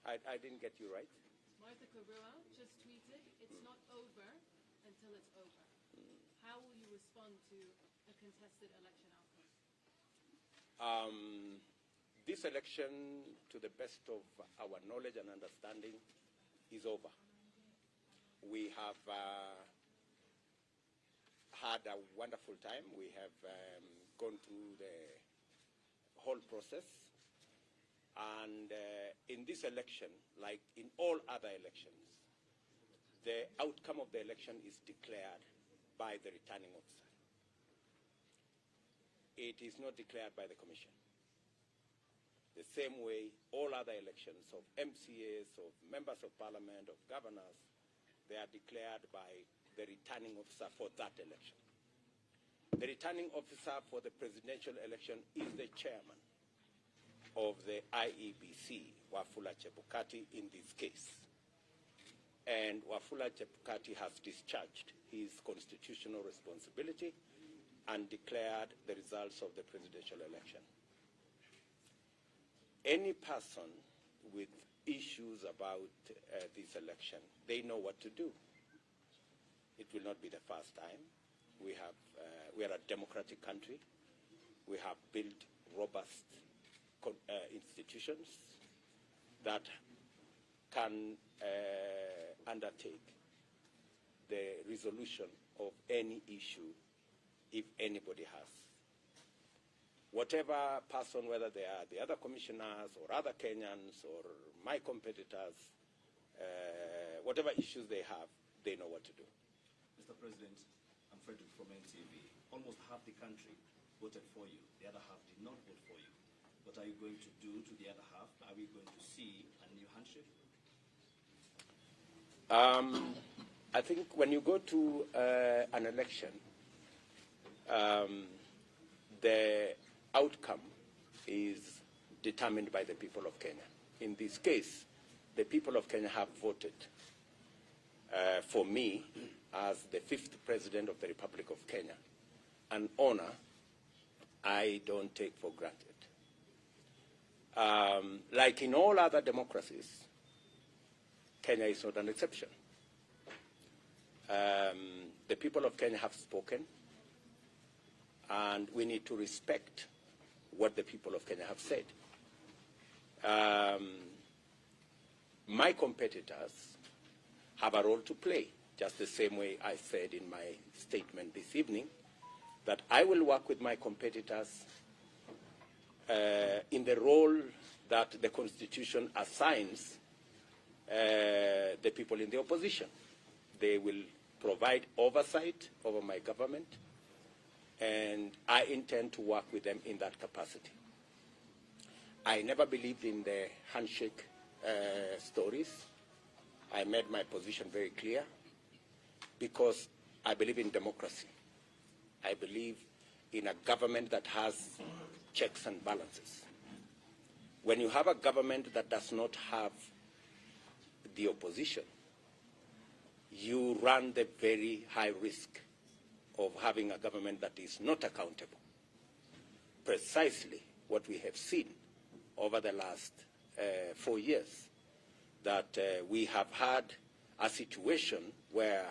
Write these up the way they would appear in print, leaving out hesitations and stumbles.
I didn't get you right. Martha Karua just tweeted, "It's not over until it's over." How will you respond to a contested election outcome? This election, to the best of our knowledge and understanding, is over. We have had a wonderful time. We have gone through the whole process. And in this election, like in all other elections, the outcome of the election is declared by the returning officer. It is not declared by the Commission. The same way all other elections of MCAs, of members of parliament, of governors, they are declared by the returning officer for that election. The returning officer for the presidential election is the chairman of the IEBC, Wafula Chebukati, in this case. And Wafula Chebukati has discharged his constitutional responsibility and declared the results of the presidential election. Any person with issues about this election, they know what to do. It will not be the first time. We are a democratic country. We have built robust institutions that can undertake the resolution of any issue if anybody has. Whatever person, whether they are the other commissioners or other Kenyans or my competitors, whatever issues they have, they know what to do. Mr. President, I'm Frederick from NTV. Almost half the country voted for you. The other half did not vote for you. What are you going to do to the other half? Are we going to see a new handshake? I think when you go to an election, the outcome is determined by the people of Kenya. In this case, the people of Kenya have voted for me as the 5th President of the Republic of Kenya, an honor I don't take for granted. Like in all other democracies, Kenya is not an exception. The people of Kenya have spoken, and we need to respect what the people of Kenya have said. My competitors have a role to play, just the same way I said in my statement this evening, that I will work with my competitors in the role that the Constitution assigns the people in the opposition. They will provide oversight over my government, and I intend to work with them in that capacity. I never believed in the handshake stories. I made my position very clear because I believe in democracy. I believe in a government that has checks and balances. When you have a government that does not have the opposition, you run the very high risk of having a government that is not accountable. Precisely what we have seen over the last 4 years, that we have had a situation where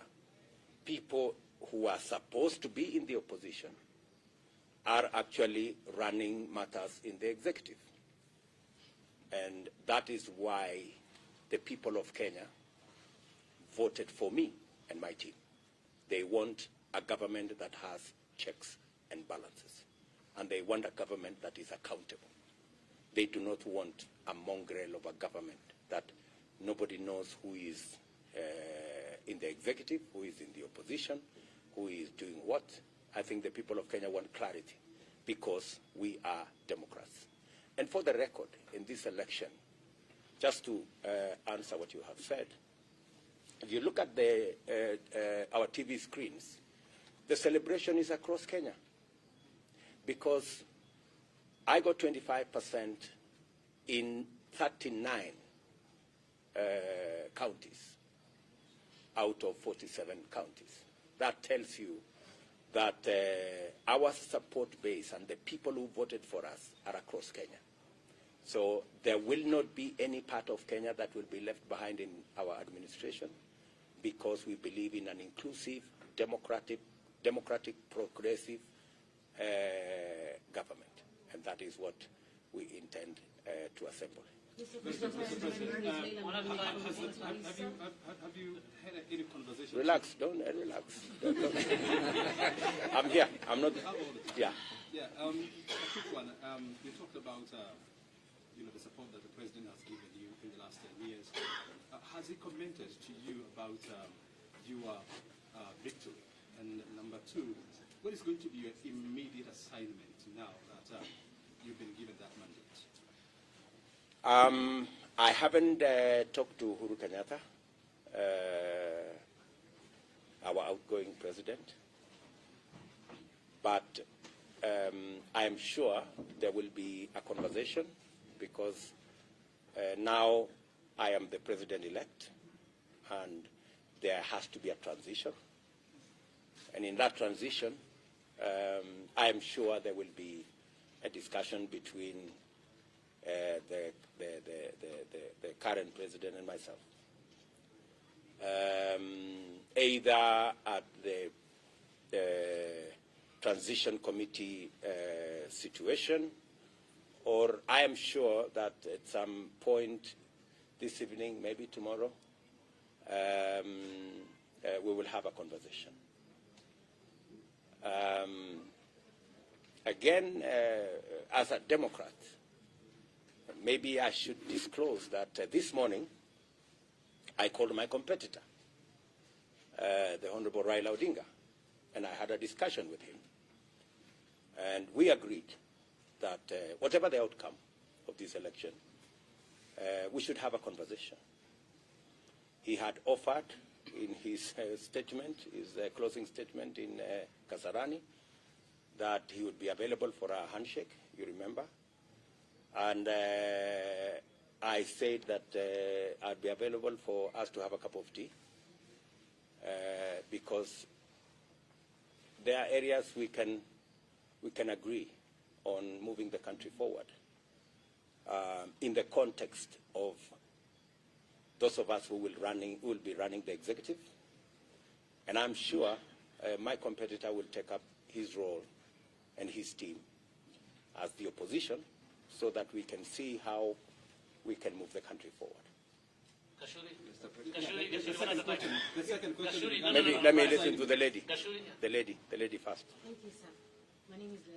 people who are supposed to be in the opposition are actually running matters in the executive. And that is why the people of Kenya voted for me and my team. They want a government that has checks and balances. And they want a government that is accountable. They do not want a mongrel of a government that nobody knows who is in the executive, who is in the opposition, who is doing what. I think the people of Kenya want clarity because we are Democrats. And for the record, in this election, just to answer what you have said, if you look at our TV screens, the celebration is across Kenya because I got 25% in 39 counties out of 47 counties. That tells you that our support base and the people who voted for us are across Kenya. So there will not be any part of Kenya that will be left behind in our administration, because we believe in an inclusive, democratic, progressive government. And that is what we intend to assemble. Mr. President, have you had any conversation? Relax, don't relax. Don't. I'm here. I'm not. Yeah. Yeah. A quick one. You talked about the support that the president has given you in the last 10 years. Has he commented to you about your victory? And number two, what is going to be your immediate assignment now that you've been given that mandate? I haven't talked to Uhuru Kenyatta, our outgoing president, but I am sure there will be a conversation, because now I am the president-elect, and there has to be a transition. And in that transition, I am sure there will be a discussion between the current president and myself, either at the transition committee situation, or I am sure that at some point this evening, maybe tomorrow, we will have a conversation. Again, as a Democrat, maybe I should disclose that this morning I called my competitor, the Honorable Raila Odinga, and I had a discussion with him. And we agreed that whatever the outcome of this election, we should have a conversation. He had offered in his statement, his closing statement in Kasarani, that he would be available for a handshake, you remember. And I said that I'd be available for us to have a cup of tea, because there are areas we can agree on moving the country forward in the context of those of us who will be running the executive. And I'm sure my competitor will take up his role and his team as the opposition, so that we can see how we can move the country forward. The second question. Let me listen to the lady. The lady first. Thank you, sir. My name is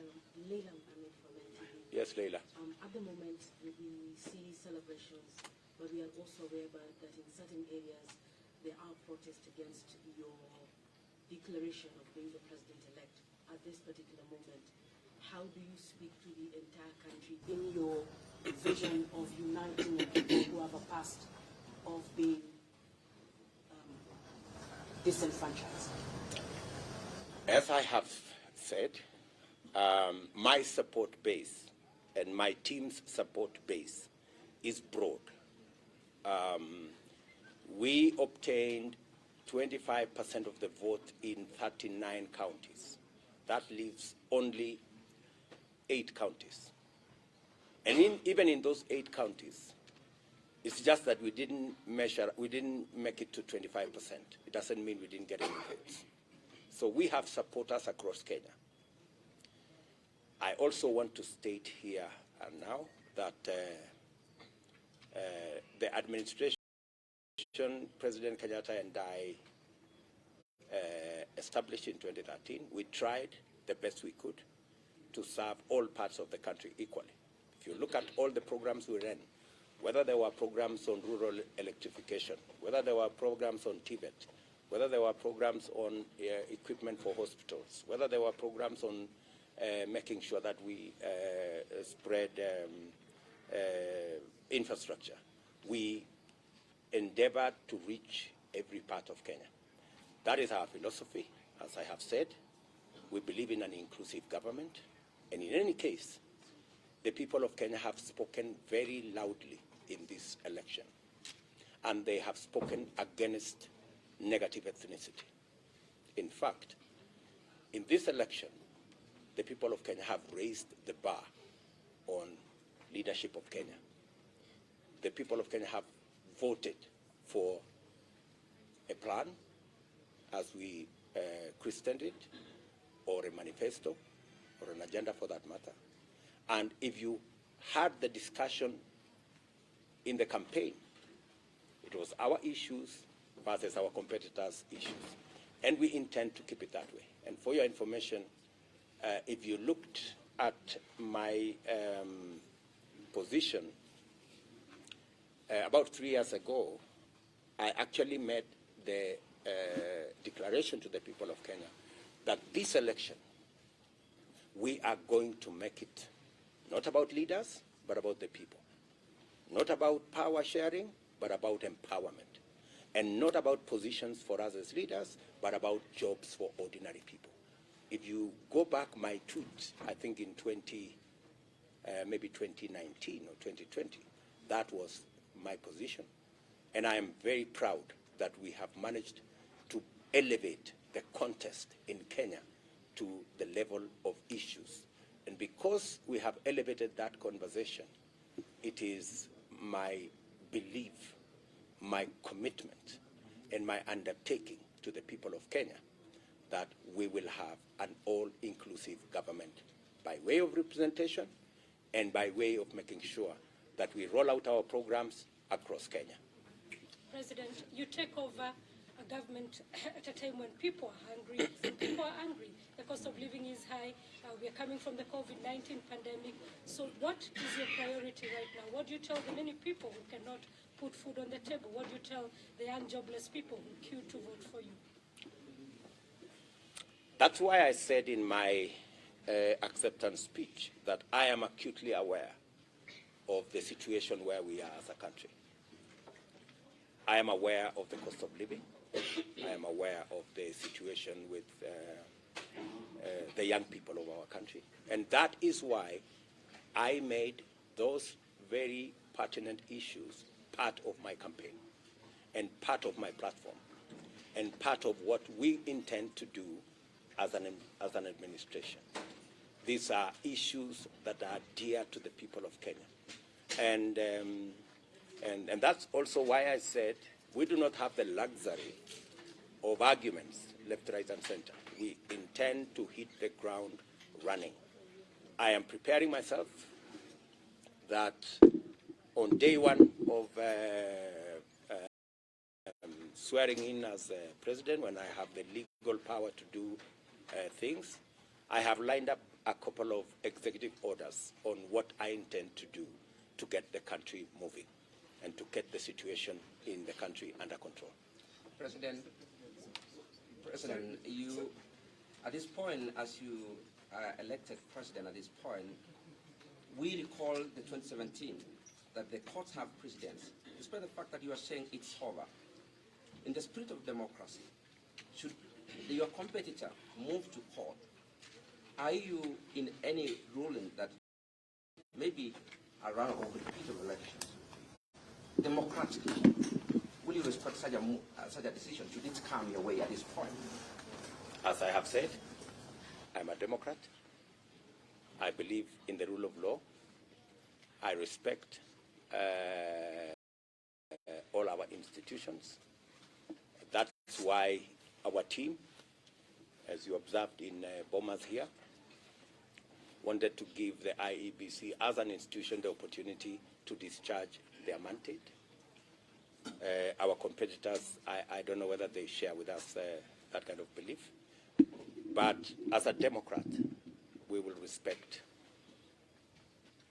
Leila Mohammed from NTV. Yes, Leila. At the moment, we see celebrations, but we are also aware that in certain areas there are protests against your declaration of being the president-elect at this particular moment. How do you speak to the entire country in your vision of uniting people who have a past of being disenfranchised? As I have said, my support base and my team's support base is broad. We obtained 25% of the vote in 39 counties. That leaves only 8 counties. And even in those 8 counties, it's just that we didn't make it to 25%. It doesn't mean we didn't get any votes. So we have supporters across Kenya. I also want to state here and now that the administration, President Kenyatta and I established in 2013, we tried the best we could to serve all parts of the country equally. If you look at all the programs we ran, whether there were programs on rural electrification, whether there were programs on TVET, whether there were programs on equipment for hospitals, whether there were programs on making sure that we spread infrastructure, we endeavored to reach every part of Kenya. That is our philosophy. As I have said, we believe in an inclusive government. And in any case, the people of Kenya have spoken very loudly in this election. And they have spoken against negative ethnicity. In fact, in this election, the people of Kenya have raised the bar on leadership of Kenya. The people of Kenya have voted for a plan, as we christened it, or a manifesto, or an agenda for that matter. And if you had the discussion in the campaign, it was our issues versus our competitors' issues. And we intend to keep it that way. And for your information, if you looked at my position, about 3 years ago, I actually made the declaration to the people of Kenya that this election, we are going to make it not about leaders, but about the people. Not about power sharing, but about empowerment. And not about positions for us as leaders, but about jobs for ordinary people. If you go back my tweet, I think in maybe 2019 or 2020, that was my position. And I am very proud that we have managed to elevate the contest in Kenya to the level of issues. And because we have elevated that conversation, it is my belief, my commitment, and my undertaking to the people of Kenya that we will have an all-inclusive government by way of representation and by way of making sure that we roll out our programs across Kenya. President, you take over a government at a time when people are hungry. People are angry. The cost of living is high. We are coming from the COVID-19 pandemic. So what is your priority right now? What do you tell the many people who cannot put food on the table? What do you tell the young jobless people who queue to vote for you? That's why I said in my acceptance speech that I am acutely aware of the situation where we are as a country. I am aware of the cost of living. I am aware of the situation with the young people of our country. And that is why I made those very pertinent issues part of my campaign and part of my platform and part of what we intend to do as an administration. These are issues that are dear to the people of Kenya. And that's also why I said we do not have the luxury of arguments left, right, and center. We intend to hit the ground running. I am preparing myself that on day one of swearing in as president, when I have the legal power to do things, I have lined up a couple of executive orders on what I intend to do to get the country moving and to get the situation in the country under control. President, you, at this point, as you are elected president at this point, we recall the 2017 that the courts have precedence, despite the fact that you are saying it's over. In the spirit of democracy, should your competitor move to court, are you in any ruling that maybe a run or repeat of elections, democratically, will you respect such a decision? Should it come your way at this point? As I have said, I'm a Democrat. I believe in the rule of law. I respect all our institutions. That's why our team, as you observed in Bomas here, wanted to give the IEBC as an institution the opportunity to discharge their mandate. Our competitors, I don't know whether they share with us that kind of belief. But as a Democrat, we will respect,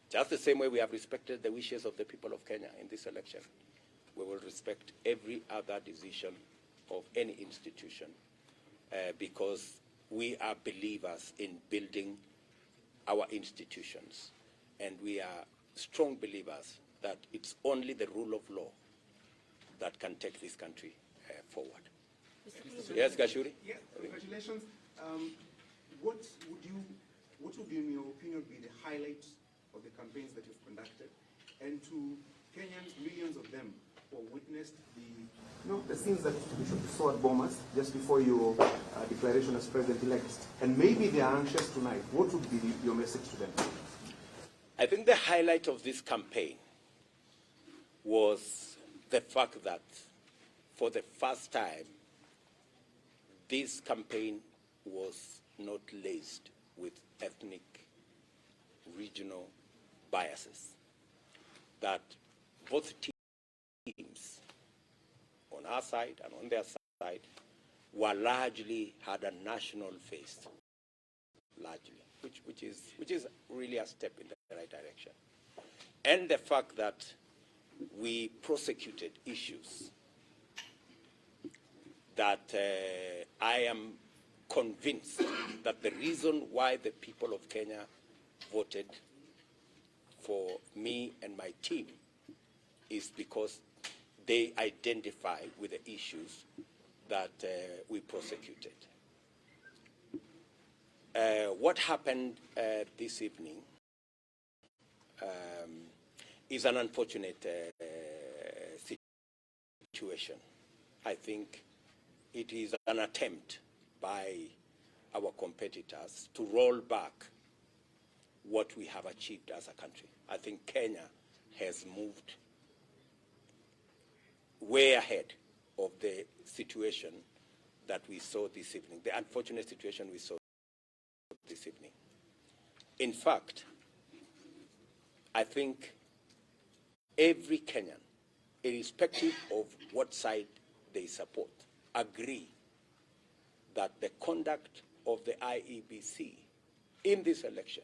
just the same way we have respected the wishes of the people of Kenya in this election, we will respect every other decision of any institution because we are believers in building our institutions, and we are strong believers that it's only the rule of law that can take this country forward. Yes, Gashuri? Yeah, congratulations. What would, in your opinion, be the highlights of the campaigns that you've conducted? And to Kenyans, millions of them who witnessed the scenes that we saw at Bomas just before your declaration as president-elect, and maybe they are anxious tonight, what would be your message to them? I think think the highlight of this campaign was the fact that for the first time, this campaign was not laced with ethnic, regional biases. That both teams, on our side and on their side, were largely had a national face, largely, which is really a step in the right direction. And the fact that we prosecuted issues that I am convinced that the reason why the people of Kenya voted for me and my team is because they identify with the issues that we prosecuted. What happened this evening is an unfortunate situation. I think it is an attempt by our competitors to roll back what we have achieved as a country. I think Kenya has moved way ahead of the situation that we saw this evening, the unfortunate situation we saw this evening. In fact, I think every Kenyan, irrespective of what side they support, agree that the conduct of the IEBC in this election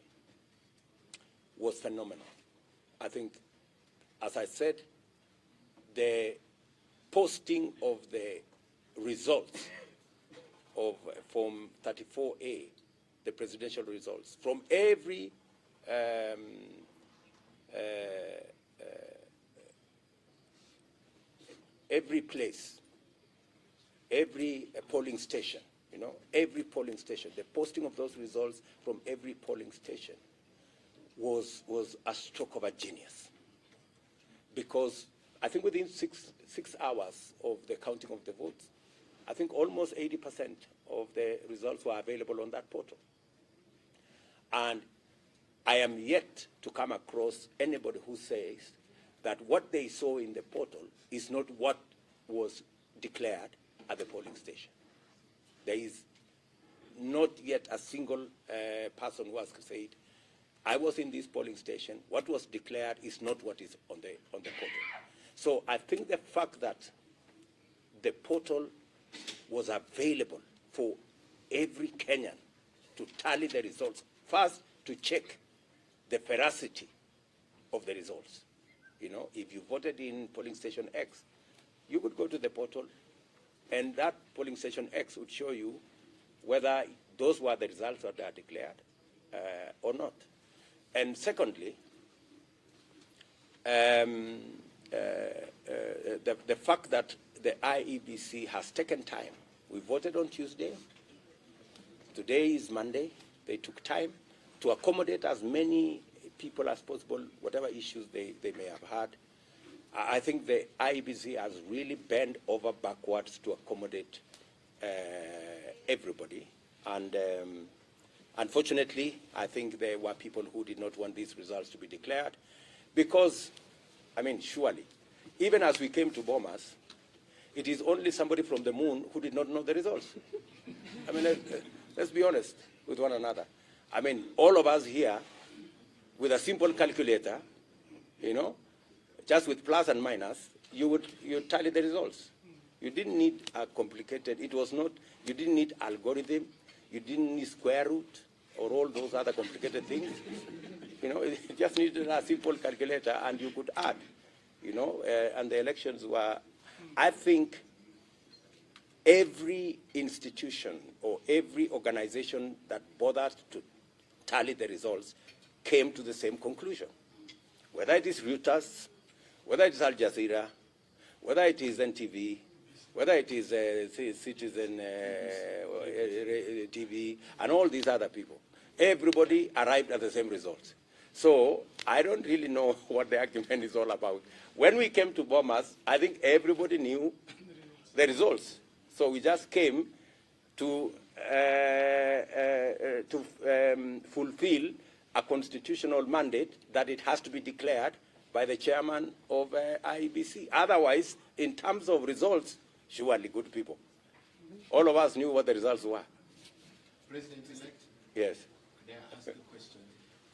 was phenomenal. I think, as I said, the posting of the results from 34A, the presidential results, from every place, every polling station, every polling station, the posting of those results from every polling station was a stroke of a genius. Because I think within six hours of the counting of the votes, I think almost 80% of the results were available on that portal. And I am yet to come across anybody who says that what they saw in the portal is not what was declared at the polling station. There is not yet a single person who has said, I was in this polling station, what was declared is not what is on the portal. So I think the fact that the portal was available for every Kenyan to tally the results, first to check the veracity of the results. If you voted in polling station X, you could go to the portal and that polling station X would show you whether those were the results that are declared or not. And secondly, the fact that the IEBC has taken time. We voted on Tuesday. Today is Monday. They took time to accommodate as many people as possible, whatever issues they may have had. I think the IEBC has really bent over backwards to accommodate everybody. And unfortunately, I think there were people who did not want these results to be declared because, surely, even as we came to Bomas, it is only somebody from the moon who did not know the results. Let's be honest with one another. All of us here, with a simple calculator, just with plus and minus, you tally the results. You didn't need a complicated, you didn't need algorithm, you didn't need square root or all those other complicated things. You just needed a simple calculator and you could add, and the elections were, I think every institution or every organization that bothered to tally the results came to the same conclusion. Whether it is Reuters, whether it is Al Jazeera, whether it is NTV, whether it is Citizen TV, and all these other people, everybody arrived at the same results. So I don't really know what the argument is all about. When we came to Bomas, I think everybody knew the results. So we just came to fulfill a constitutional mandate that it has to be declared by the chairman of IEBC. Otherwise, in terms of results, surely good people. All of us knew what the results were. President-elect? Yes. May I ask a question?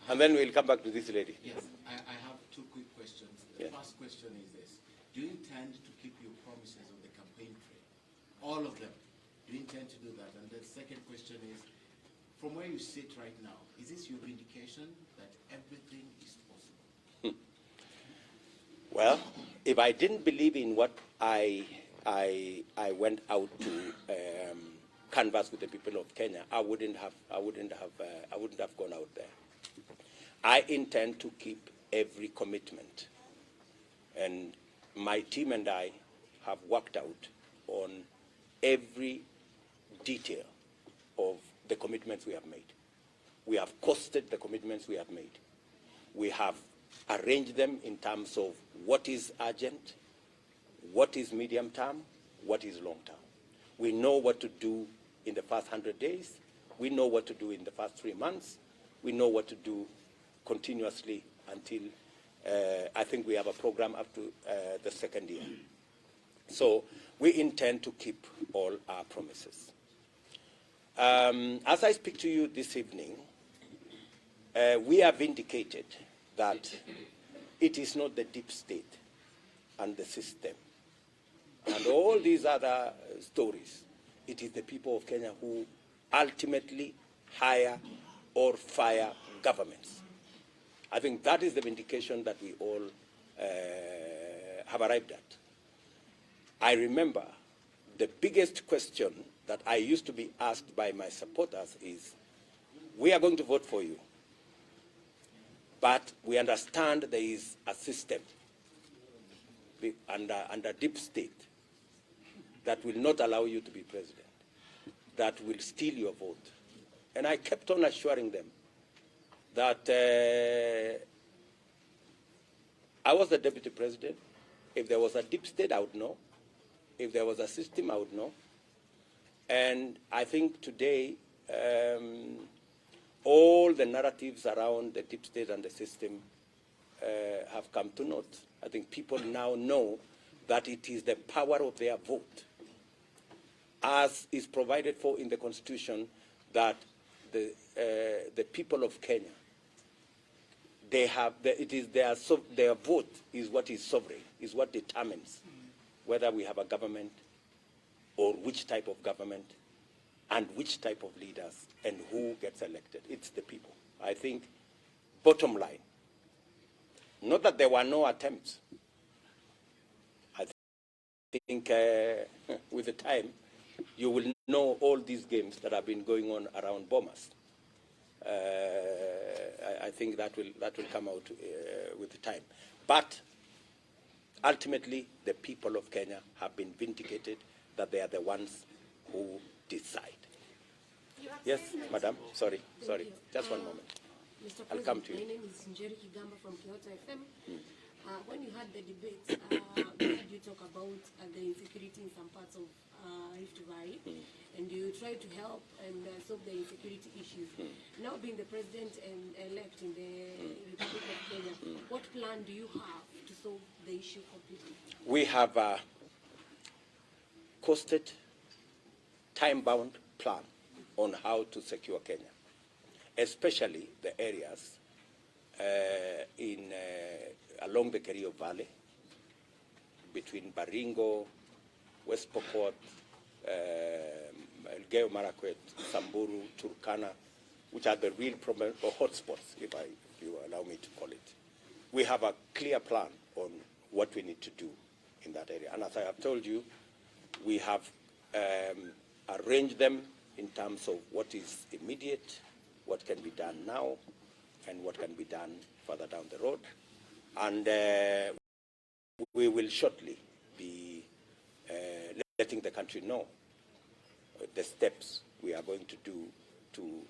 And then we'll come back to this lady. Yes, I have two quick questions. The first question is this. Do you intend to keep your promises on the campaign trail? All of them. Do you intend to do that? And the second question is, from where you sit right now, is this your indication that everything is possible? Well, if I didn't believe in what I went out to canvass with the people of Kenya, I wouldn't have gone out there. I intend to keep every commitment, and my team and I have worked out on every detail of the commitments we have made. We have costed the commitments we have made. We have arranged them in terms of what is urgent, what is medium term, what is long term. We know what to do in the first 100 days. We know what to do in the first 3 months. We know what to do continuously until I think we have a program up to the second year. So we intend to keep all our promises. As I speak to you this evening, we have indicated that it is not the deep state and the system and all these other stories. It is the people of Kenya who ultimately hire or fire governments. I think that is the vindication that we all have arrived at. I remember the biggest question that I used to be asked by my supporters is, we are going to vote for you, but we understand there is a system under deep state that will not allow you to be president, that will steal your vote. And I kept on assuring them that I was the deputy president. If there was a deep state, I would know. If there was a system, I would know. And I think today, all the narratives around the deep state and the system have come to naught. I think people now know that it is the power of their vote, as is provided for in the Constitution, that the people of Kenya, they have it is their vote is what is sovereign, is what determines whether we have a government or which type of government and which type of leaders and who gets elected. It's the people. I think, bottom line, not that there were no attempts. I think with the time, you will know all these games that have been going on around Bomas. I think that will come out with the time. But ultimately, the people of Kenya have been vindicated that they are the ones who decide. Yes, madam. Sorry. Just one moment. Mr. I'll come to you. My name is Njeri Kigamba from Kyoto FM. When you had the debate, you talk about the insecurity in some parts of Rift Valley, and you try to help and solve the insecurity issues. Now being the president-elect in the Republic of Kenya, what plan do you have to solve the issue completely? We have a costed, time-bound plan on how to secure Kenya, especially the areas along the Kerio Valley, between Baringo, West Pokot, Elgeyo Marakwet, Samburu, Turkana, which are the real problem or hotspots, if you allow me to call it. We have a clear plan on what we need to do in that area. And as I have told you, we have arranged them in terms of what is immediate, what can be done now, and what can be done further down the road. And we will shortly be letting the country know the steps we are going to do to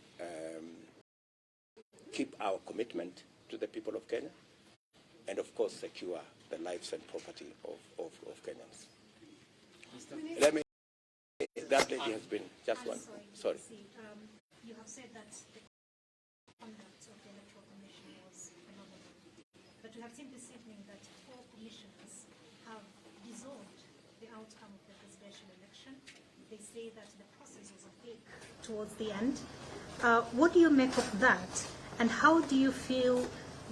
keep our commitment to the people of Kenya and, of course, secure the lives and property of Kenyans. Let me, that lady has been, just one, sorry. You have said that the conduct of the electoral we have seen this evening that 4 commissioners have dissolved the outcome of the presidential election. They say that the process was opaque towards the end. What do you make of that? And how do you feel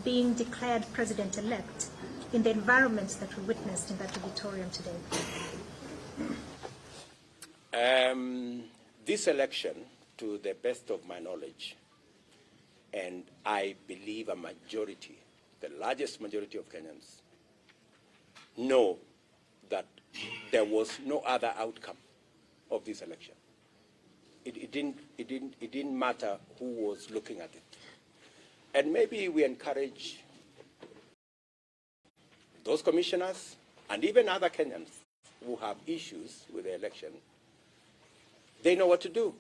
being declared president-elect in the environment that we witnessed in that auditorium today? This election, to the best of my knowledge, and I believe a majority, the largest majority of Kenyans, know that there was no other outcome of this election. It didn't matter who was looking at it. And maybe we encourage those commissioners and even other Kenyans who have issues with the election. They know what to do.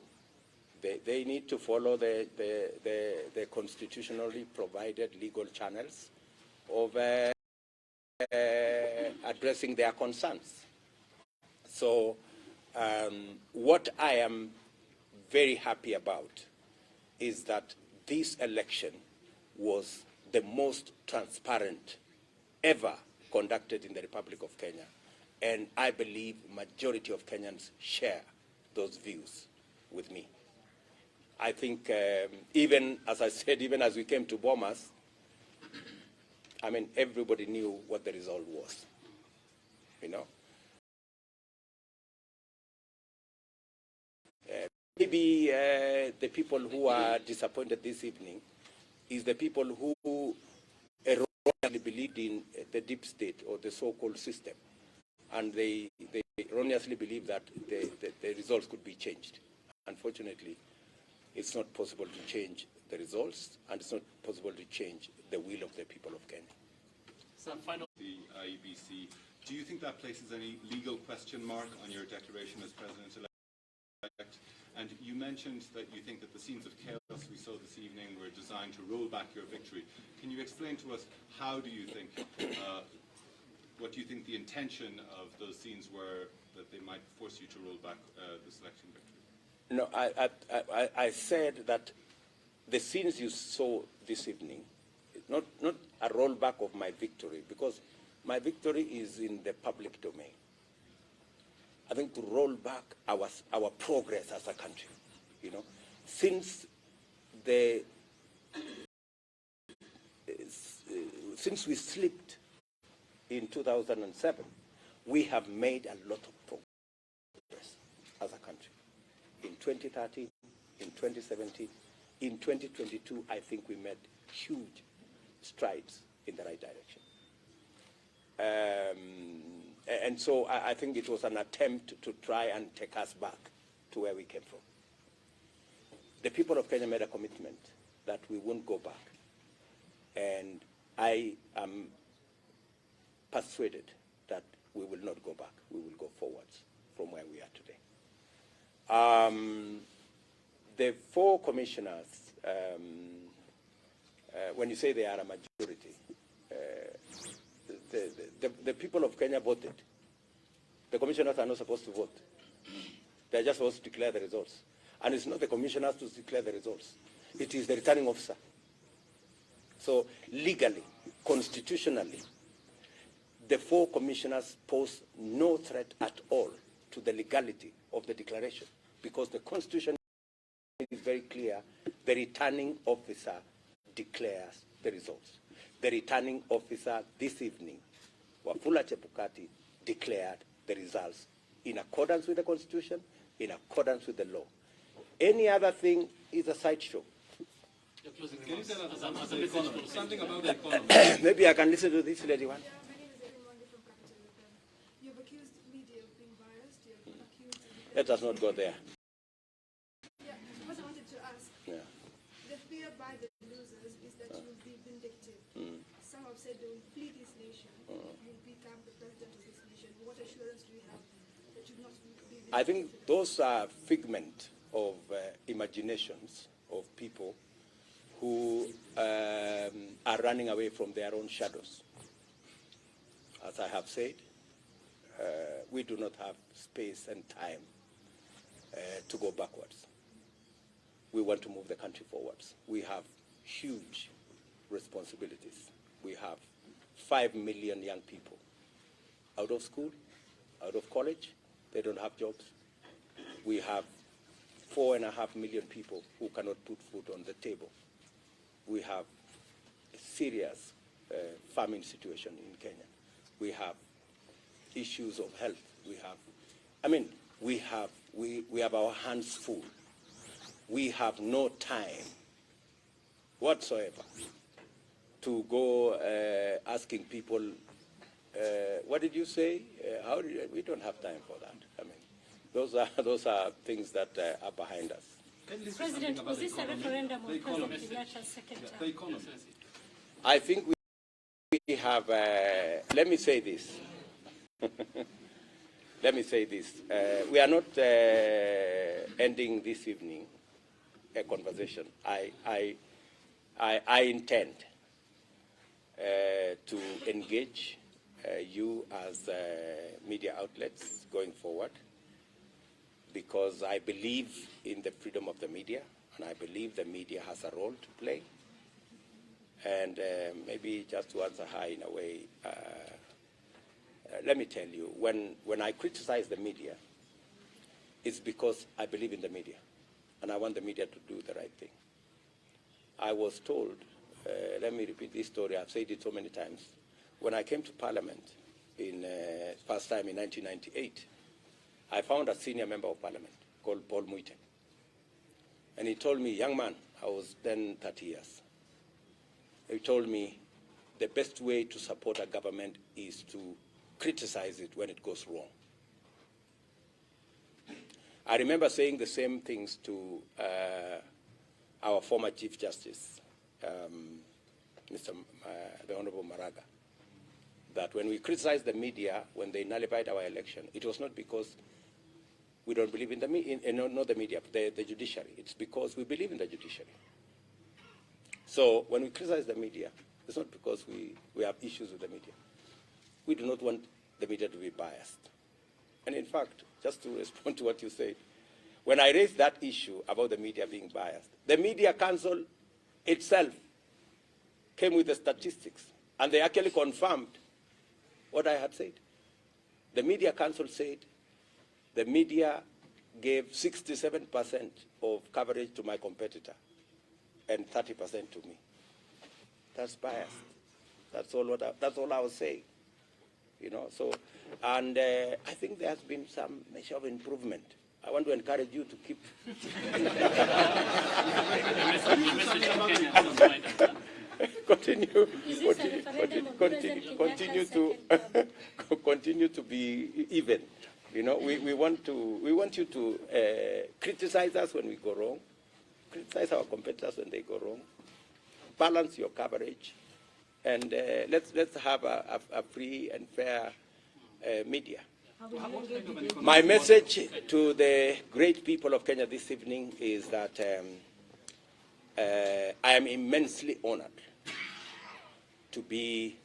They need to follow the constitutionally provided legal channels of addressing their concerns. So what I am very happy about is that this election was the most transparent ever conducted in the Republic of Kenya. And I believe majority of Kenyans share those views with me. I think even, as I said, even as we came to Bomas, I mean, everybody knew what the result was, you know. Maybe the people who are disappointed this evening is the people who erroneously believed in the deep state or the so-called system. And they erroneously believe that the results could be changed. Unfortunately, it's not possible to change the results, and it's not possible to change the will of the people of Kenya. Some final. The IEBC, do you think that places any legal question mark on your declaration as president-elect? And you mentioned that you think that the scenes of chaos we saw this evening were designed to roll back your victory. Can you explain to us how do you think, what do you think the intention of those scenes were that they might force you to roll back this election victory? No, I said that the scenes you saw this evening, not a rollback of my victory, because my victory is in the public domain. I think to roll back our progress as a country, you know, since we slipped in 2007, we have made a lot of progress as a country. In 2013, in 2017, in 2022, I think we made huge strides in the right direction. And so I think it was an attempt to try and take us back to where we came from. The people of Kenya made a commitment that we won't go back. And I am persuaded that we will not go back. We will go forwards from where we are today. The 4 commissioners, when you say they are a majority, the people of Kenya voted. The commissioners are not supposed to vote. They are just supposed to declare the results. And it's not the commissioners to declare the results. It is the returning officer. So legally, constitutionally, the 4 commissioners pose no threat at all to the legality of the declaration, because the Constitution is very clear. The returning officer declares the results. The returning officer this evening, Wafula Chebukati, declared the results in accordance with the Constitution, in accordance with the law. Any other thing is a sideshow. Can you tell us something about the economy? Maybe I can listen to this lady one. You've accused media of being biased. You've accused. Let us not go there. Yeah, what I wanted to ask. Yeah. The fear by the losers is that you will be vindictive. Some have said they will flee this nation. You'll become the president of this nation. What assurance do you have that you will not be vindictive? I think those are figment of imaginations of people who are running away from their own shadows. As I have said, we do not have space and time to go backwards. We want to move the country forwards. We have huge responsibilities. We have 5 million young people out of school, out of college. They don't have jobs. We have 4.5 million people who cannot put food on the table. We have a serious famine situation in Kenya. We have issues of health. We have our hands full. We have no time whatsoever to go asking people, what did you say? We don't have time for that. I mean, those are things that are behind us. President, was this a referendum on President Kenyatta's second term? The economy. I think we have, let me say this. Let me say this. We are not ending this evening a conversation. I intend to engage you as media outlets going forward, because I believe in the freedom of the media, and I believe the media has a role to play. And maybe just to answer her in a way, let me tell you, when I criticize the media, it's because I believe in the media, and I want the media to do the right thing. I was told, let me repeat this story, I've said it so many times. When I came to Parliament in first time in 1998, I found a senior member of Parliament called Paul Muite. And he told me, young man, I was then 30 years. He told me the best way to support a government is to criticize it when it goes wrong. I remember saying the same things to our former Chief Justice, the Honorable Maraga, that when we criticized the media, when they nullified our election, it was not because we don't believe in the media, not the media, the judiciary. It's because we believe in the judiciary. So when we criticize the media, it's not because we have issues with the media. We do not want the media to be biased. And in fact, just to respond to what you said, when I raised that issue about the media being biased, the Media Council itself came with the statistics, and they actually confirmed what I had said. The Media Council said the media gave 67% of coverage to my competitor and 30% to me. That's biased. That's all I was saying. You know, so, and I think there has been some measure of improvement. I want to encourage you to keep. Continue to be even. You know, we want you to criticize us when we go wrong, criticize our competitors when they go wrong, balance your coverage, and let's have a free and fair media. My message to the great people of Kenya this evening is that I am immensely honored to be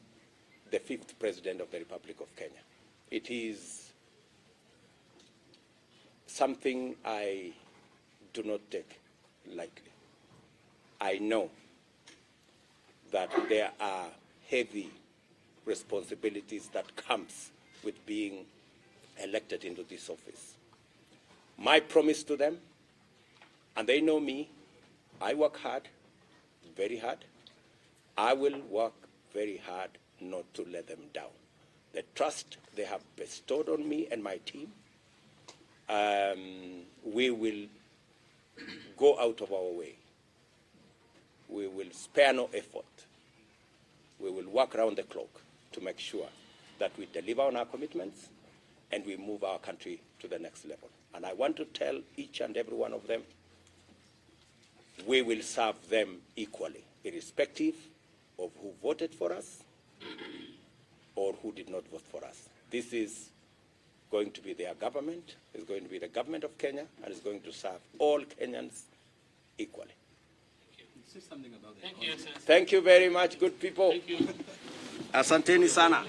the 5th President of the Republic of Kenya. It is something I do not take lightly. I know that there are heavy responsibilities that comes with being elected into this office. My promise to them, and they know me, I work hard, very hard. I will work very hard not to let them down. The trust they have bestowed on me and my team, we will go out of our way. We will spare no effort. We will work around the clock to make sure that we deliver on our commitments and we move our country to the next level. And I want to tell each and every one of them, we will serve them equally, irrespective of who voted for us or who did not vote for us. This is going to be their government, it's going to be the government of Kenya, and it's going to serve all Kenyans equally. Say something about that. Thank you very much, good people. Thank you. Asanteni sana.